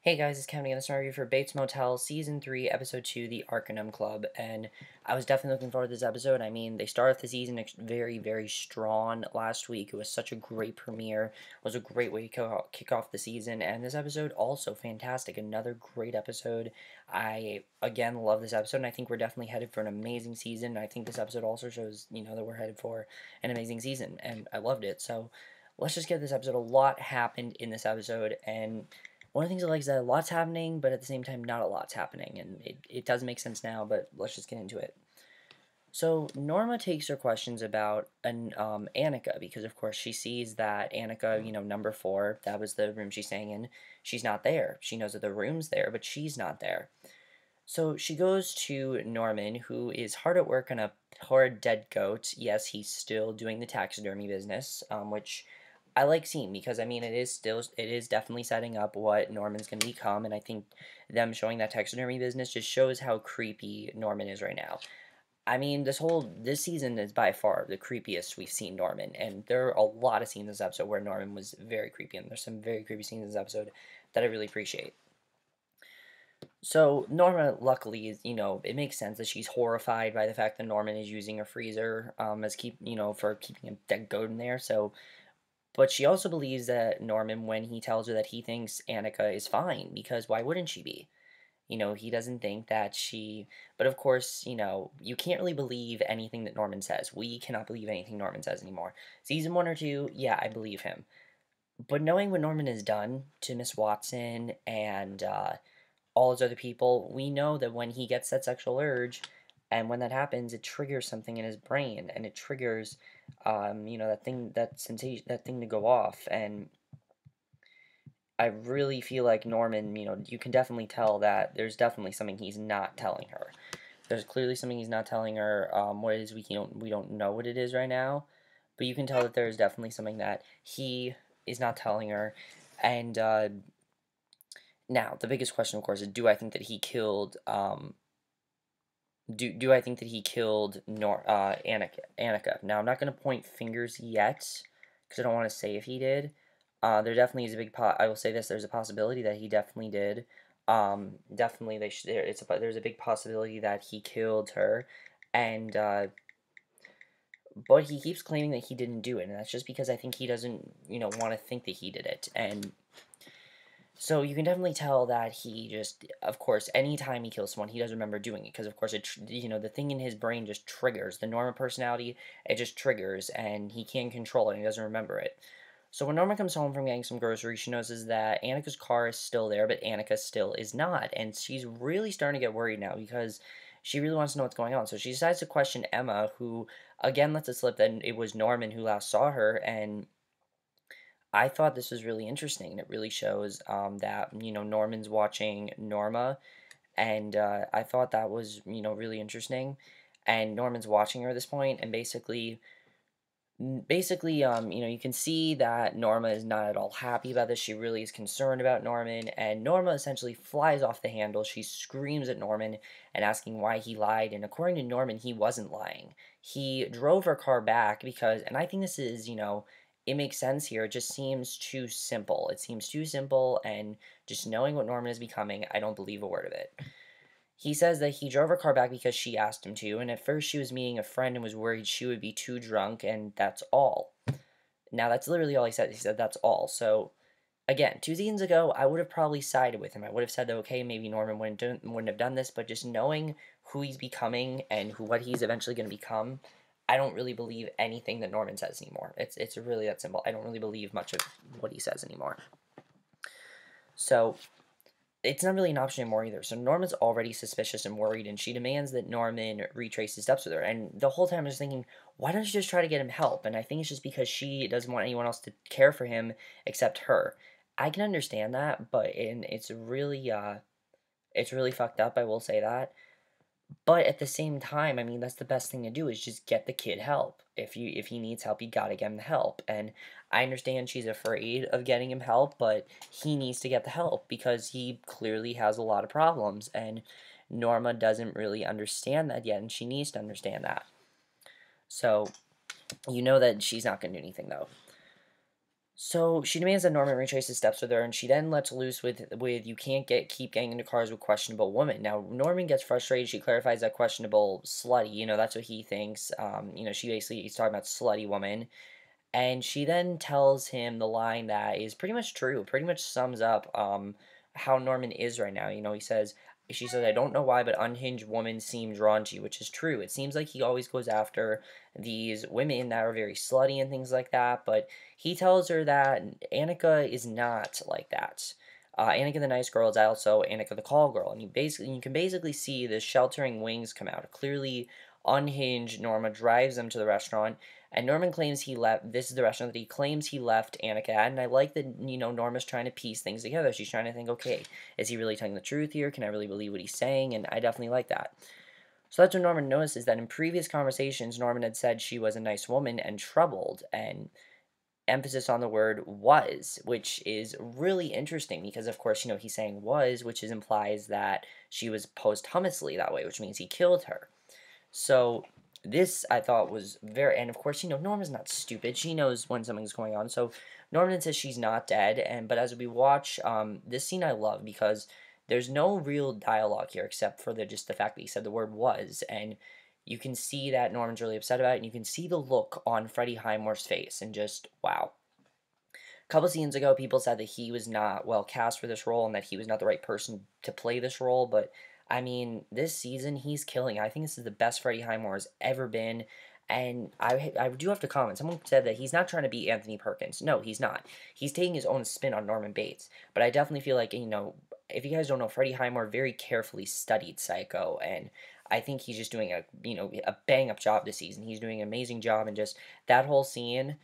Hey guys, it's Kevin again. This review for Bates Motel Season 3, Episode 2, The Arcanum Club, and I was definitely looking forward to this episode. I mean, they started off the season very, very strong last week. It was such a great premiere. It was a great way to kick off the season, and this episode also fantastic. Another great episode. I, again, love this episode, and I think we're definitely headed for an amazing season. I think this episode also shows, that we're headed for an amazing season, and I loved it. So, let's just get this episode. A lot happened in this episode, and one of the things I like is that a lot's happening, but at the same time, not a lot's happening. And it does make sense now, but let's just get into it. So Norma takes her questions about Annika because, of course, she sees that Annika, number 4, that was the room she's staying in, she's not there. She knows that the room's there, but she's not there. So she goes to Norman, who is hard at work on a poor dead goat. Yes, he's still doing the taxidermy business, which I like seeing because I mean it is definitely setting up what Norman's gonna become, and I think them showing that taxidermy business just shows how creepy Norman is right now. I mean, this season is by far the creepiest we've seen Norman, and there are a lot of scenes in this episode where Norman was very creepy, and there's some very creepy scenes in this episode that I really appreciate. So Norma, luckily, it makes sense that she's horrified by the fact that Norman is using a freezer for keeping a dead goat in there. So, but she also believes that Norman, when he tells her that he thinks Annika is fine, because why wouldn't she be? He doesn't think that she. But of course, you can't really believe anything that Norman says. We cannot believe anything Norman says anymore. Season 1 or 2, yeah, I believe him. But knowing what Norman has done to Miss Watson and all those other people, we know that when he gets that sexual urge, and when that happens, it triggers something in his brain, and it triggers, that sensation, that thing to go off. And I really feel like Norman, you can definitely tell that there's definitely something he's not telling her. There's clearly something he's not telling her. What it is, we don't know what it is right now, but you can tell that there's definitely something that he is not telling her, and now, the biggest question, of course, is do I think that he killed do I think that he killed Annika? Now, I'm not going to point fingers yet because I don't want to say if he did. There definitely is a big I will say this: there's a possibility that he definitely did. Definitely, there's a big possibility that he killed her, and but he keeps claiming that he didn't do it, and that's just because I think he doesn't, want to think that he did it, and so you can definitely tell that he just, of course, anytime he kills someone, he doesn't remember doing it because, of course, the thing in his brain just triggers the Norma personality. It just triggers, and he can't control it. And he doesn't remember it. So when Norma comes home from getting some groceries, she notices that Annika's car is still there, but Annika still is not, and she's really starting to get worried now because she really wants to know what's going on. So she decides to question Emma, who again lets it slip that it was Norman who last saw her, and I thought this was really interesting. It really shows that Norman's watching Norma, and I thought that was really interesting. And Norman's watching her at this point, and basically, you can see that Norma is not at all happy about this. She really is concerned about Norman, and Norma essentially flies off the handle. She screams at Norman and asking why he lied. And according to Norman, he wasn't lying. He drove her car back because, and I think this is, it makes sense here. It just seems too simple. It seems too simple, and just knowing what Norman is becoming, I don't believe a word of it. He says that he drove her car back because she asked him to, and at first she was meeting a friend and was worried she would be too drunk, and that's all. Now, that's literally all he said. He said that's all. So, again, 2 seasons ago, I would have probably sided with him. I would have said that, okay, maybe Norman wouldn't have done this, but just knowing who he's becoming and what he's eventually going to become, I don't really believe anything that Norman says anymore. It's really that simple. I don't really believe much of what he says anymore. So, it's not really an option anymore either. So Norman's already suspicious and worried, and she demands that Norman retrace his steps with her. And the whole time I'm just thinking, why don't you just try to get him help? And I think it's just because she doesn't want anyone else to care for him except her. I can understand that, but it's really fucked up. I will say that. But at the same time, I mean, that's the best thing to do is just get the kid help. If he needs help, you gotta get him the help. And I understand she's afraid of getting him help, but he needs to get the help because he clearly has a lot of problems, and Norma doesn't really understand that yet, and she needs to understand that. So, you know that she's not gonna do anything though. So she demands that Norman retrace his steps with her, and she then lets loose with you can't keep getting into cars with questionable women. Now Norman gets frustrated. She clarifies that questionable slutty. That's what he thinks. She basically he's talking about slutty woman, and she then tells him the line that is pretty much true, pretty much sums up how Norman is right now. She says, I don't know why, but unhinged women seem drawn to you, which is true. It seems like he always goes after these women that are very slutty and things like that, but he tells her that Annika is not like that. Annika the nice girl is also Annika the call girl, and you can basically see the sheltering wings come out. Clearly unhinged Norma drives them to the restaurant, and Norman claims he left. This is the restaurant that he claims he left Annika at, and I like that Norma's trying to piece things together. She's trying to think, okay, is he really telling the truth here? Can I really believe what he's saying? And I definitely like that. So that's what Norman notices, that in previous conversations, Norman had said she was a nice woman and troubled, and emphasis on the word was, which is really interesting because, of course, he's saying was, which implies that she was posthumously that way, which means he killed her. So this I thought was and of course, Norma's not stupid. She knows when something's going on. So Norman says she's not dead, but as we watch, this scene I love because there's no real dialogue here except for just the fact that he said the word was, and you can see that Norman's really upset about it, and you can see the look on Freddie Highmore's face, and just wow. A couple scenes ago, people said that he was not well cast for this role and that he was not the right person to play this role, but I mean, this season he's killing. I think this is the best Freddie Highmore has ever been, and I do have to comment. Someone said that he's not trying to be Anthony Perkins. No, he's not. He's taking his own spin on Norman Bates, but I definitely feel like, if you guys don't know, Freddie Highmore very carefully studied Psycho, and I think he's just doing a bang up job this season. He's doing an amazing job, and just that whole scene,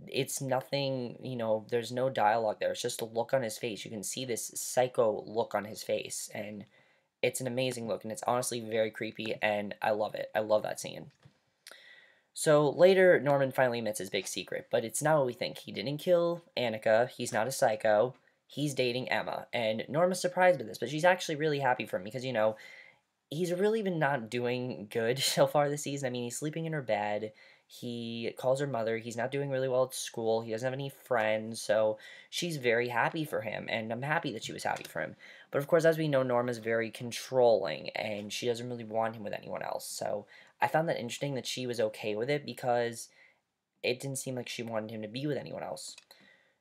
it's nothing, there's no dialogue there. It's just a look on his face. You can see this psycho look on his face, and it's an amazing look, and it's honestly very creepy, and I love it. I love that scene. So later, Norman finally admits his big secret, but it's not what we think. He didn't kill Annika. He's not a psycho. He's dating Emma, and Norma's surprised by this, but she's actually really happy for him because, he's really been not doing good so far this season. I mean, he's sleeping in her bed. He calls her mother. He's not doing really well at school. He doesn't have any friends. So she's very happy for him, and I'm happy that she was happy for him. But of course, as we know, Norma's very controlling, and she doesn't really want him with anyone else. So I found that interesting that she was okay with it because it didn't seem like she wanted him to be with anyone else.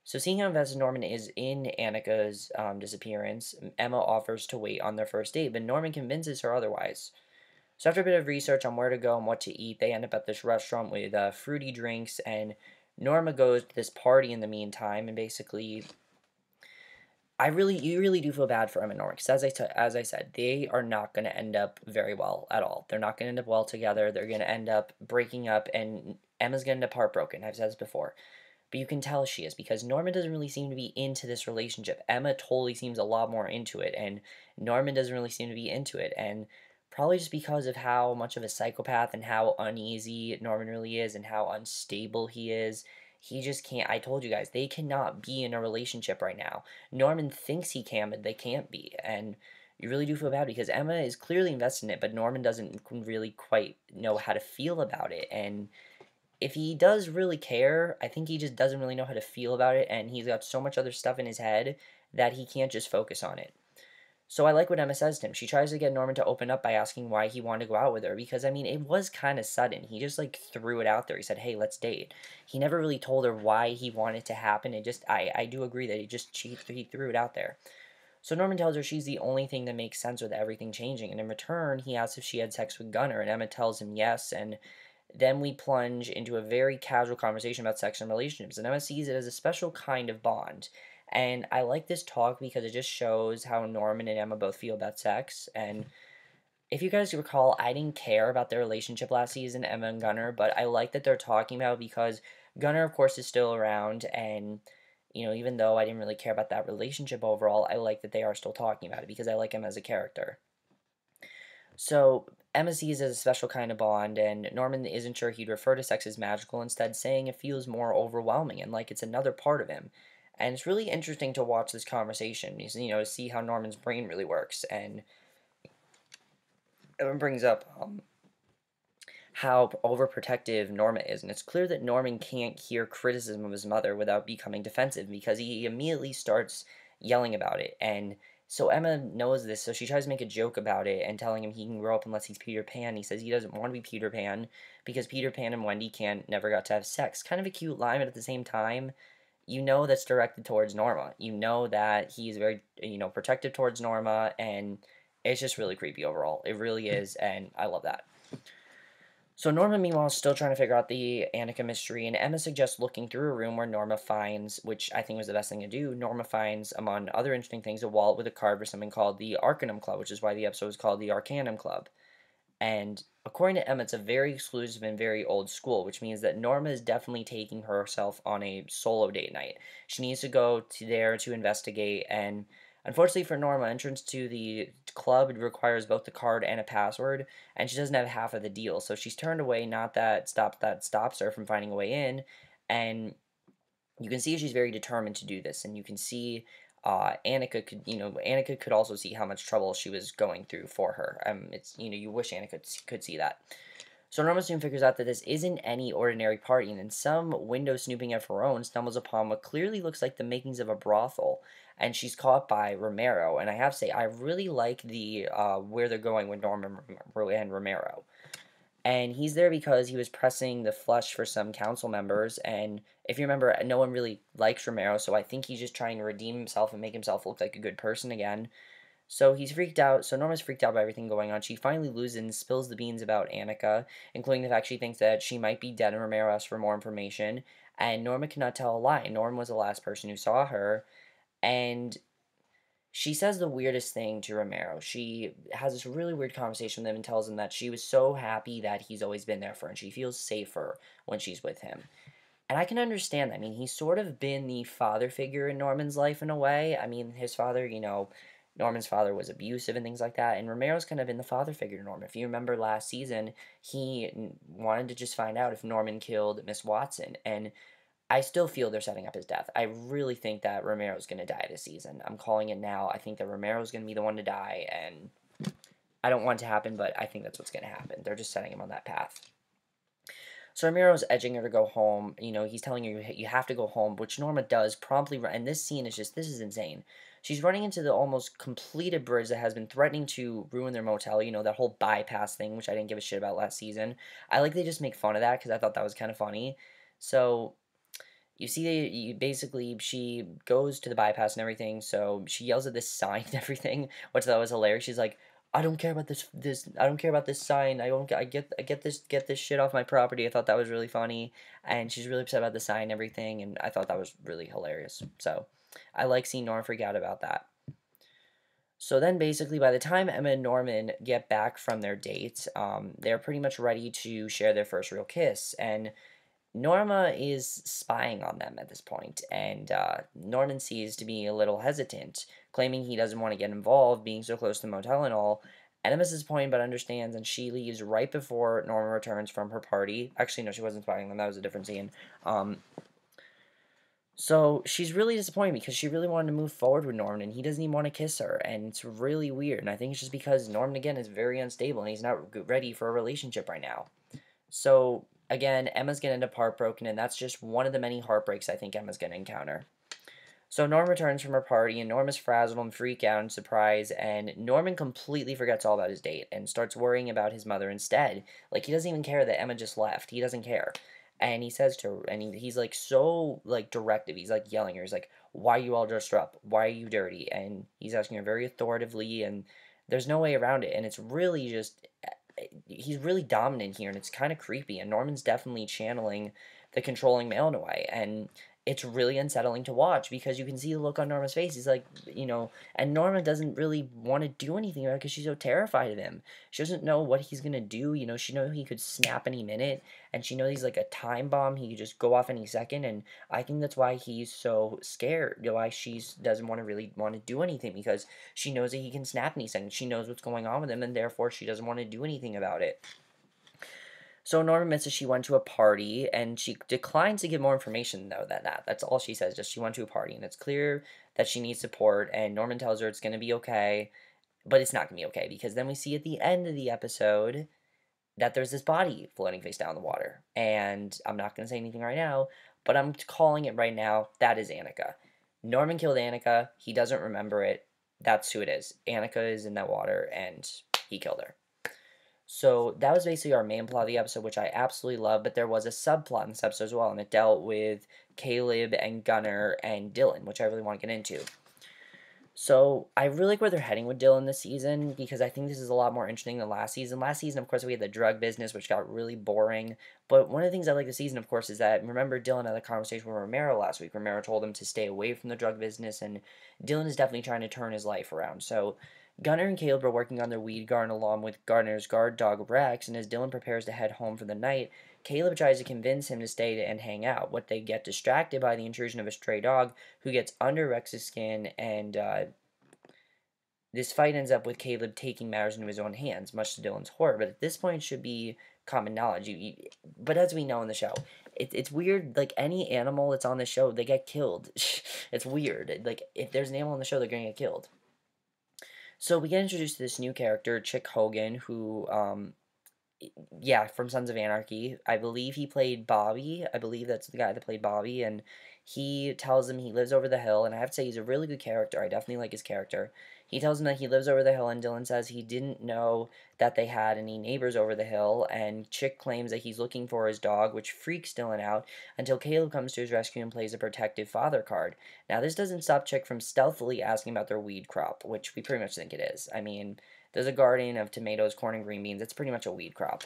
So seeing how invested Norman is in Annika's disappearance, Emma offers to wait on their first date, but Norman convinces her otherwise. So after a bit of research on where to go and what to eat, they end up at this restaurant with fruity drinks, and Norma goes to this party in the meantime, and basically, you really do feel bad for Emma and Norma, because as I said, they are not going to end up very well at all. They're not going to end up well together. They're going to end up breaking up, and Emma's going to end up heartbroken. I've said this before. But you can tell she is, because Norman doesn't really seem to be into this relationship. Emma totally seems a lot more into it, and Norman doesn't really seem to be into it, and probably just because of how much of a psychopath and how uneasy Norman really is and how unstable he is. He just can't. I told you guys, they cannot be in a relationship right now. Norman thinks he can, but they can't be, and you really do feel bad because Emma is clearly invested in it, but Norman doesn't really quite know how to feel about it, and if he does really care, I think he just doesn't really know how to feel about it, and he's got so much other stuff in his head that he can't just focus on it. So I like what Emma says to him. She tries to get Norman to open up by asking why he wanted to go out with her, because, I mean, it was kind of sudden. He just, threw it out there. He said, hey, let's date. He never really told her why he wanted it to happen. I do agree that he threw it out there. So Norman tells her she's the only thing that makes sense with everything changing, and in return, he asks if she had sex with Gunnar, and Emma tells him yes, and then we plunge into a very casual conversation about sex and relationships, and Emma sees it as a special kind of bond. And I like this talk because it just shows how Norman and Emma both feel about sex. And if you guys recall, I didn't care about their relationship last season, Emma and Gunnar, but I like that they're talking about it because Gunnar, of course, is still around, and even though I didn't really care about that relationship overall, I like that they are still talking about it because I like him as a character. So Emma sees it as a special kind of bond, and Norman isn't sure he'd refer to sex as magical, instead saying it feels more overwhelming and like it's another part of him. And it's really interesting to watch this conversation, to see how Norman's brain really works. And Emma brings up how overprotective Norma is, and it's clear that Norman can't hear criticism of his mother without becoming defensive because he immediately starts yelling about it. And so Emma knows this, so she tries to make a joke about it and telling him he can grow up unless he's Peter Pan. He says he doesn't want to be Peter Pan because Peter Pan and Wendy can't never got to have sex. Kind of a cute line, but at the same time, you know that's directed towards Norma. You know that he's very, protective towards Norma, and it's just really creepy overall. It really is, and I love that. So Norma, meanwhile, is still trying to figure out the Annika mystery, and Emma suggests looking through a room where Norma finds, which I think was the best thing to do. Norma finds, among other interesting things, a wallet with a card for something called the Arcanum Club, which is why the episode is called the Arcanum Club. And according to Emma, it's a very exclusive and very old school, which means that Norma is definitely taking herself on a solo date night. She needs to go to there to investigate, and unfortunately for Norma, entrance to the club requires both the card and a password, and she doesn't have half of the deal, so she's turned away. Not that stops her from finding a way in, and you can see she's very determined to do this, and you can see Annika could also see how much trouble she was going through for her. It's you wish Annika could see that. So Norma soon figures out that this isn't any ordinary party, and then some window snooping of her own stumbles upon what clearly looks like the makings of a brothel, and she's caught by Romero. And I have to say, I really like the where they're going with Norma and Romero. And he's there because he was pressing the flush for some council members, and if you remember, no one really likes Romero, so I think he's just trying to redeem himself and make himself look like a good person again. So he's freaked out. So Norma's freaked out by everything going on. She finally loses and spills the beans about Annika, including the fact she thinks that she might be dead and Romero asks for more information. And Norma cannot tell a lie. Norma was the last person who saw her. And she says the weirdest thing to Romero. She has this really weird conversation with him and tells him that she was so happy that he's always been there for her and she feels safer when she's with him. And I can understand that. I mean, he's sort of been the father figure in Norman's life in a way. I mean, his father, Norman's father was abusive and things like that. And Romero's kind of been the father figure to Norman. If you remember last season, he wanted to just find out if Norman killed Miss Watson. And I still feel they're setting up his death. I really think that Romero's going to die this season. I'm calling it now. I think that Romero's going to be the one to die. And I don't want it to happen, but I think that's what's going to happen. They're just setting him on that path. So Ramiro's edging her to go home. He's telling her you have to go home, which Norma does promptly. And this scene is this is insane. She's running into the almost completed bridge that has been threatening to ruin their motel. That whole bypass thing, which I didn't give a shit about last season. I like they just make fun of that because I thought that was kind of funny. So you see, basically, she goes to the bypass and everything, so she yells at this sign and everything, which I thought was hilarious. She's like, I don't care about this I don't care about this sign. I get this shit off my property. I thought that was really funny, and she's really upset about the sign and everything, and I thought that was really hilarious. So I like seeing Norma freak out about that. So then basically by the time Emma and Norman get back from their date, they're pretty much ready to share their first real kiss, and Norma is spying on them at this point, and Norman seems to be a little hesitant, claiming he doesn't want to get involved, being so close to the motel and all. Emma's disappointed but understands, and she leaves right before Norma returns from her party. Actually, no, she wasn't spying on them. That was a different scene. So she's really disappointed because she really wanted to move forward with Norman, and he doesn't even want to kiss her, and it's really weird. And I think it's just because Norman, again, is very unstable, and he's not ready for a relationship right now. So again, Emma's going to end up heartbroken, and that's just one of the many heartbreaks I think Emma's going to encounter. So Norma returns from her party, and Norma's frazzled and freak out in surprise, and Norman completely forgets all about his date and starts worrying about his mother instead. Like, he doesn't even care that Emma just left. He doesn't care. And he says to her, and he's like so like directive. He's like yelling at her. He's like, "Why are you all dressed up? Why are you dirty?" And he's asking her very authoritatively, and there's no way around it. And it's really just he's really dominant here, and it's kind of creepy. And Norman's definitely channeling the controlling male in a way, and it's really unsettling to watch because you can see the look on Norma's face. He's like, and Norma doesn't really want to do anything about it because she's so terrified of him. She doesn't know what he's gonna do. She knows he could snap any minute, and she knows he's like a time bomb. He could just go off any second, and I think that's why he's so scared. Why she doesn't really want to do anything, because she knows that he can snap any second. She knows what's going on with him, and therefore she doesn't want to do anything about it. So Norma admits that she went to a party, and she declines to give more information, though, than that. That's all she says, just she went to a party, and it's clear that she needs support, and Norman tells her it's going to be okay, but it's not going to be okay, because then we see at the end of the episode that there's this body floating face down in the water. And I'm not going to say anything right now, but I'm calling it right now. That is Annika. Norman killed Annika. He doesn't remember it. That's who it is. Annika is in that water, and he killed her. So that was basically our main plot of the episode, which I absolutely love. But there was a subplot in this episode as well, and it dealt with Caleb and Gunnar and Dylan, which I really want to get into. So I really like where they're heading with Dylan this season because I think this is a lot more interesting than last season. Last season, of course, we had the drug business, which got really boring. But one of the things I like this season, of course, is that remember Dylan had a conversation with Romero last week. Romero told him to stay away from the drug business, and Dylan is definitely trying to turn his life around. So Gunnar and Caleb are working on their weed garden along with Garner's guard dog Rex, and as Dylan prepares to head home for the night, Caleb tries to convince him to stay and hang out. What they get distracted by the intrusion of a stray dog who gets under Rex's skin, and this fight ends up with Caleb taking matters into his own hands, much to Dylan's horror. But at this point, it should be common knowledge. But as we know in the show, it's weird. Like any animal that's on the show, they get killed. It's weird. Like if there's an animal on the show, they're gonna get killed. So we get introduced to this new character, Chick Hogan, who yeah, from Sons of Anarchy. I believe he played Bobby. I believe that's the guy that played Bobby, and he tells him he lives over the hill, and I have to say he's a really good character. I definitely like his character. He tells him that he lives over the hill, and Dylan says he didn't know that they had any neighbors over the hill, and Chick claims that he's looking for his dog, which freaks Dylan out, until Caleb comes to his rescue and plays a protective father card. Now, this doesn't stop Chick from stealthily asking about their weed crop, which we pretty much think it is. I mean, there's a garden of tomatoes, corn, and green beans. It's pretty much a weed crop.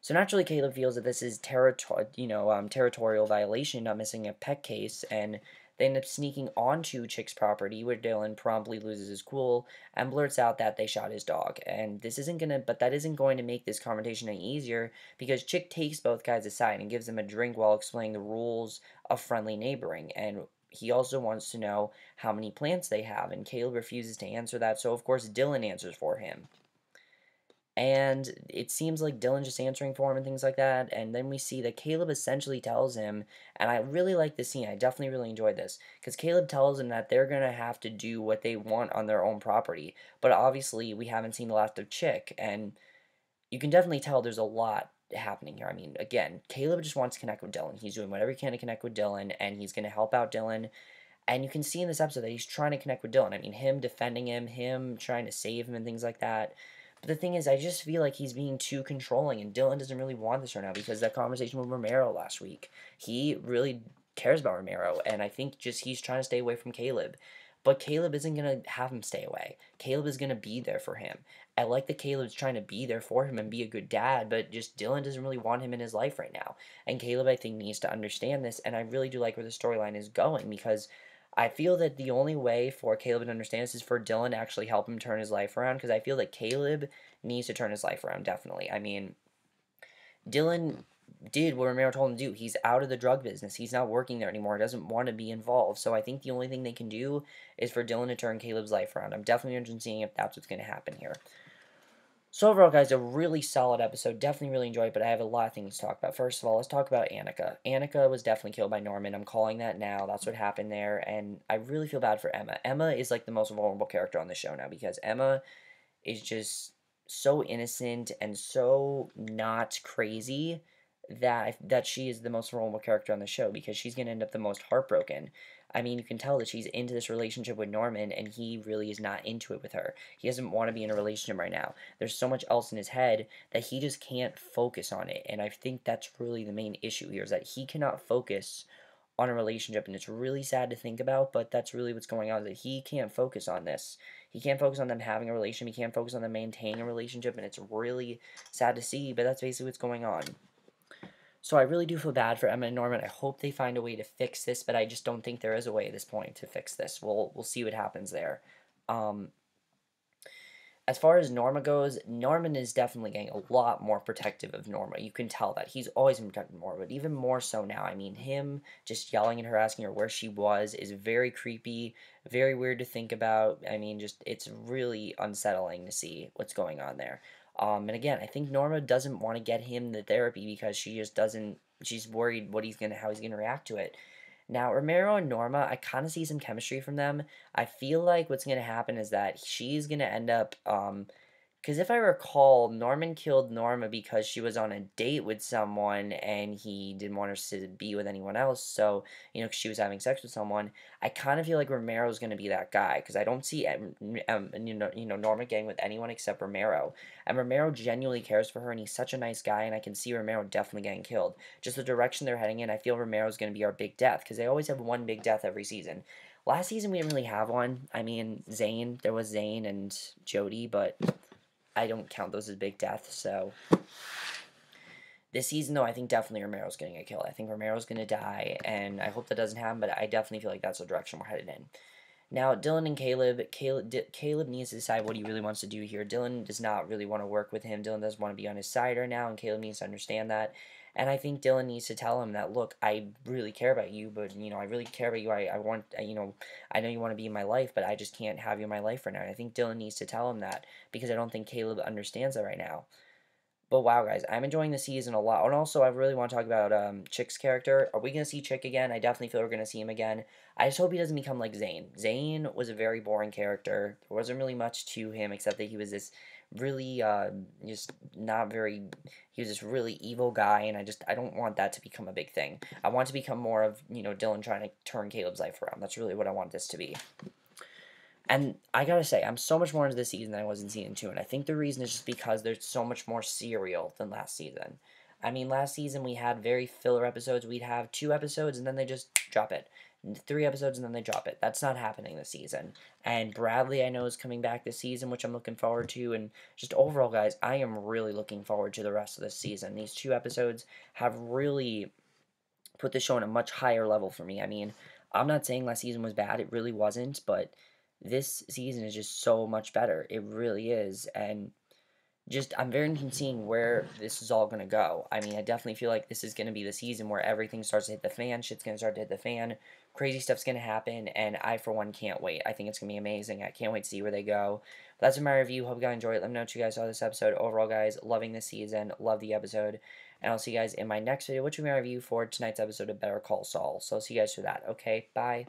So naturally, Caleb feels that this is territorial violation, not missing a pet case, and they end up sneaking onto Chick's property, where Dylan promptly loses his cool and blurts out that they shot his dog. And that isn't going to make this confrontation any easier because Chick takes both guys aside and gives them a drink while explaining the rules of friendly neighboring. And he also wants to know how many plants they have, and Caleb refuses to answer that, so of course Dylan answers for him. And it seems like Dylan just answering for him and things like that. And then we see that Caleb essentially tells him, and I really like this scene. I definitely really enjoyed this because Caleb tells him that they're going to have to do what they want on their own property. But obviously, we haven't seen the last of Chick. And you can definitely tell there's a lot happening here. I mean, again, Caleb just wants to connect with Dylan. He's doing whatever he can to connect with Dylan, and he's going to help out Dylan. And you can see in this episode that he's trying to connect with Dylan. I mean, him defending him trying to save him and things like that. But the thing is, I just feel like he's being too controlling, and Dylan doesn't really want this right now because that conversation with Romero last week, he really cares about Romero, and I think just he's trying to stay away from Caleb. But Caleb isn't going to have him stay away. Caleb is going to be there for him. I like that Caleb's trying to be there for him and be a good dad, but just Dylan doesn't really want him in his life right now. And Caleb, I think, needs to understand this, and I really do like where the storyline is going because I feel that the only way for Caleb to understand this is for Dylan to actually help him turn his life around because I feel that Caleb needs to turn his life around, definitely. I mean, Dylan did what Romero told him to do. He's out of the drug business. He's not working there anymore. He doesn't want to be involved. So I think the only thing they can do is for Dylan to turn Caleb's life around. I'm definitely interested in seeing if that's what's going to happen here. So overall, guys, a really solid episode. Definitely really enjoyed it, but I have a lot of things to talk about. First of all, let's talk about Annika. Annika was definitely killed by Norman. I'm calling that now. That's what happened there, and I really feel bad for Emma. Emma is like the most vulnerable character on the show now because Emma is just so innocent and so not crazy that she is the most vulnerable character on the show because she's going to end up the most heartbroken. I mean, you can tell that she's into this relationship with Norman, and he really is not into it with her. He doesn't want to be in a relationship right now. There's so much else in his head that he just can't focus on it, and I think that's really the main issue here, is that he cannot focus on a relationship, and it's really sad to think about, but that's really what's going on, is that he can't focus on this. He can't focus on them having a relationship, he can't focus on them maintaining a relationship, and it's really sad to see, but that's basically what's going on. So I really do feel bad for Emma and Norman. I hope they find a way to fix this, but I just don't think there is a way at this point to fix this. We'll see what happens there. As far as Norma goes, Norman is definitely getting a lot more protective of Norma. You can tell that. He's always been protective of Norma, but even more so now. I mean, him just yelling at her, asking her where she was, is very creepy, very weird to think about. I mean, just, it's really unsettling to see what's going on there. And again, I think Norma doesn't want to get him the therapy because she just doesn't, she's worried how he's gonna react to it. Now, Romero and Norma, I kind of see some chemistry from them. I feel like what's gonna happen is that she's gonna end up, Because if I recall, Norman killed Norma because she was on a date with someone and he didn't want her to be with anyone else. So, 'cause she was having sex with someone. I kind of feel like Romero's going to be that guy because I don't see, Norma getting with anyone except Romero. And Romero genuinely cares for her and he's such a nice guy. And I can see Romero definitely getting killed. Just the direction they're heading in, I feel Romero's going to be our big death because they always have one big death every season. Last season, we didn't really have one. I mean, there was Zane and Jody, but I don't count those as big deaths, so this season, though, I think definitely Romero's going to get killed. I think Romero's going to die, and I hope that doesn't happen, but I definitely feel like that's the direction we're headed in. Now, Dylan and Caleb needs to decide what he really wants to do here. Dylan does not really want to work with him. Dylan doesn't want to be on his side right now, and Caleb needs to understand that. And I think Dylan needs to tell him that, look, I really care about you, but, I really care about you. I want, I know you want to be in my life, but I just can't have you in my life right now. And I think Dylan needs to tell him that because I don't think Caleb understands that right now. But wow, guys, I'm enjoying the season a lot. And also, I really want to talk about Chick's character. Are we going to see Chick again? I definitely feel we're going to see him again. I just hope he doesn't become like Zane. Zane was a very boring character. There wasn't really much to him except that he was this really, just not very, he was this really evil guy. And I don't want that to become a big thing. I want to become more of, Dylan trying to turn Caleb's life around. That's really what I want this to be. And I gotta say, I'm so much more into this season than I was in season 2, and I think the reason is just because there's so much more serial than last season. I mean, last season we had very filler episodes. We'd have 2 episodes and then they just drop it. 3 episodes and then they drop it. That's not happening this season. And Bradley, I know, is coming back this season, which I'm looking forward to. And just overall, guys, I am really looking forward to the rest of this season. These 2 episodes have really put the show on a much higher level for me. I mean, I'm not saying last season was bad. It really wasn't, but this season is just so much better. It really is. And just, I'm very interested in seeing where this is all going to go. I mean, I definitely feel like this is going to be the season where everything starts to hit the fan. Shit's going to start to hit the fan. Crazy stuff's going to happen. And I, for one, can't wait. I think it's going to be amazing. I can't wait to see where they go. But that's my review. Hope you guys enjoyed it. Let me know what you guys saw this episode. Overall, guys, loving this season. Love the episode. And I'll see you guys in my next video, which will be my review for tonight's episode of Better Call Saul. So I'll see you guys for that. Okay, bye.